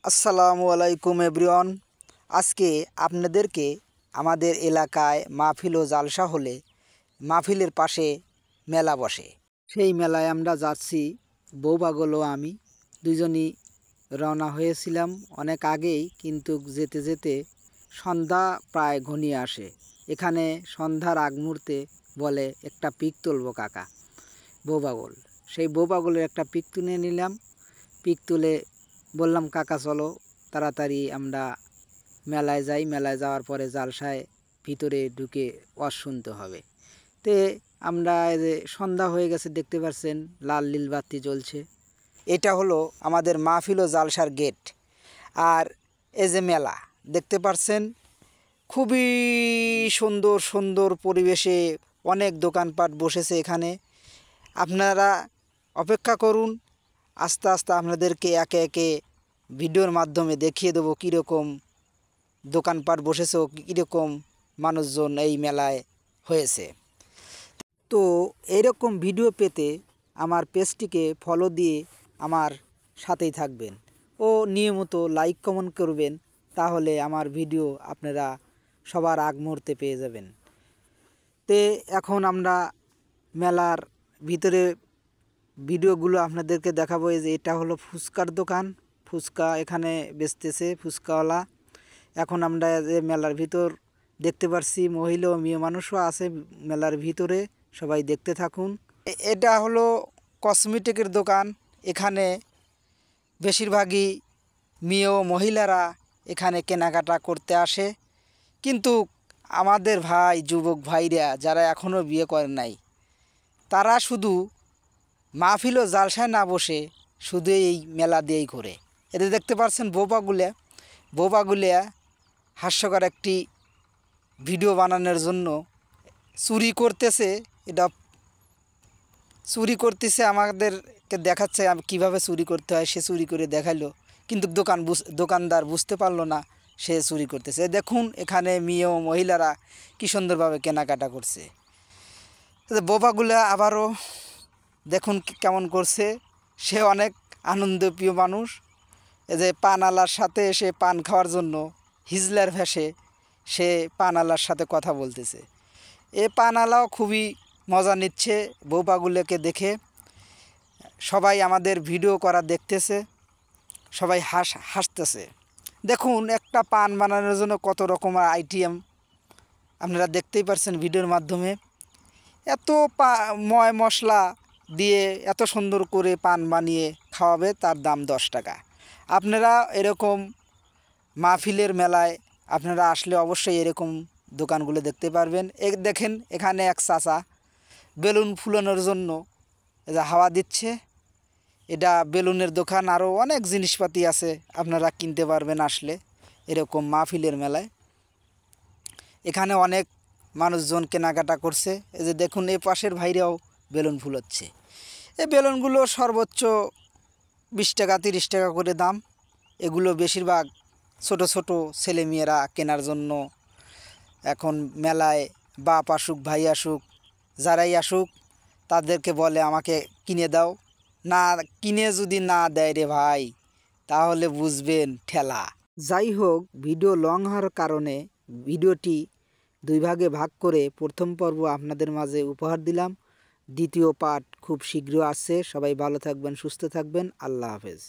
আসসালামু আলাইকুম এভরিওয়ান। আজকে আপনাদেরকে আমাদের এলাকায় মাহফিল ও জালসা হলে মাহফিলের পাশে মেলা বসে, সেই মেলায় আমরা যাচ্ছি। বউ পাগল ও আমি দুজনই রওনা হয়েছিলাম অনেক আগেই, কিন্তু যেতে যেতে সন্ধ্যা প্রায় ঘনিয়ে আসে। এখানে সন্ধ্যার আগ মুহূর্তে বলে একটা পিক তুলবো কাকা, বউ পাগল। সেই বউ পাগলের একটা পিক তুলে নিলাম। পিক তুলে বললাম, কাকা চলো তাড়াতাড়ি আমরা মেলায় যাই। মেলায় যাওয়ার পরে জালসায় ভিতরে ঢুকে ওয়াজ শুনতে হবে। তে আমরা যে সন্ধ্যা হয়ে গেছে, দেখতে পাচ্ছেন লাল নীল বাতি জ্বলছে। এটা হলো আমাদের মাহফিল ও জালসার গেট। আর এই যে মেলা দেখতে পাচ্ছেন, খুবই সুন্দর সুন্দর পরিবেশে অনেক দোকানপাট বসেছে এখানে। আপনারা অপেক্ষা করুন, আস্তে আস্তে আপনাদেরকে একে একে ভিডিওর মাধ্যমে দেখিয়ে দেবো কীরকম দোকানপাট বসেছে ও কীরকম মানুষজন এই মেলায় হয়েছে। তো এইরকম ভিডিও পেতে আমার পেজটিকে ফলো দিয়ে আমার সাথেই থাকবেন ও নিয়মিত লাইক কমেন্ট করবেন, তাহলে আমার ভিডিও আপনারা সবার আগ মুহূর্তে পেয়ে যাবেন। তে এখন আমরা মেলার ভিতরে ভিডিওগুলো আপনাদেরকে দেখাবো। এই যে এটা হলো ফুচকার দোকান, ফুচকা এখানে বেচতেছে ফুচকাওয়ালা। এখন আমরা যে মেলার ভিতর দেখতে পাচ্ছি মহিলা ও মেয়ে মানুষও আছে মেলার ভিতরে, সবাই দেখতে থাকুন। এটা হলো কসমেটিকের দোকান। এখানে বেশিরভাগই মেয়ে ও মহিলারা এখানে কেনাকাটা করতে আসে, কিন্তু আমাদের ভাই যুবক ভাইরা যারা এখনও বিয়ে করেন নাই, তারা শুধু মাহফিল ও জালসায় না বসে শুধু এই মেলা দিয়েই ঘোরে। এতে দেখতে পাচ্ছেন বোবাগুলিয়া হাস্যকর একটি ভিডিও বানানোর জন্য চুরি করতেছে। এটা চুরি করতেছে, আমাদেরকে দেখাচ্ছে কিভাবে চুরি করতে হয়। সে চুরি করে দেখাইলো, কিন্তু দোকানদার বুঝতে পারলো না সে চুরি করতেছে। দেখুন এখানে মেয়ে ও মহিলারা কী সুন্দরভাবে কেনাকাটা করছে। বোবাগুলা আবারও দেখুন কেমন করছে। সে অনেক আনন্দপ্রিয় মানুষ। এই যে পানওয়ালার সাথে এসে পান খাওয়ার জন্য হিজলার ভেসে সে পানওয়ালার সাথে কথা বলতেছে। এ পানওয়ালাও খুবই মজা নিচ্ছে বউপাগুলোকে দেখে। সবাই আমাদের ভিডিও করা দেখতেছে, সবাই হাসতেছে। দেখুন একটা পান বানানোর জন্য কত রকমের আইটেম আপনারা দেখতেই পাচ্ছেন ভিডিওর মাধ্যমে। এত ময় মশলা দিয়ে এত সুন্দর করে পান বানিয়ে খাওয়াবে, তার দাম 10 টাকা। আপনারা এরকম মাহফিলের মেলায় আপনারা আসলে অবশ্যই এরকম দোকানগুলো দেখতে পারবেন। দেখেন এখানে এক চাচা বেলুন ফুলানোর জন্য হাওয়া দিচ্ছে। এটা বেলুনের দোকান, আরও অনেক জিনিসপাতি আছে আপনারা কিনতে পারবেন আসলে এরকম মাহফিলের মেলায়। এখানে অনেক মানুষজন কেনাকাটা করছে। এই যে দেখুন এ পাশের ভাইরাও বেলুন ফুলাচ্ছে। এই বেলুনগুলো সর্বোচ্চ 20 টাকা 30 টাকা করে দাম। এগুলো বেশিরভাগ ছোট ছোট ছেলেমেয়েরা কেনার জন্য এখন মেলায় বাপ আসুক ভাই আসুক যারাই আসুক তাদেরকে বলে আমাকে কিনে দাও। না কিনে যদি না দেয় রে ভাই, তাহলে বুঝবেন ঠেলা। যাই হোক, ভিডিও লং হওয়ার কারণে ভিডিওটি 2 ভাগে ভাগ করে প্রথম পর্ব আপনাদের মাঝে উপহার দিলাম। দ্বিতীয় পার্ট খুব শীঘ্র আসছে। সবাই ভালো থাকবেন, সুস্থ থাকবেন। আল্লাহ হাফেজ।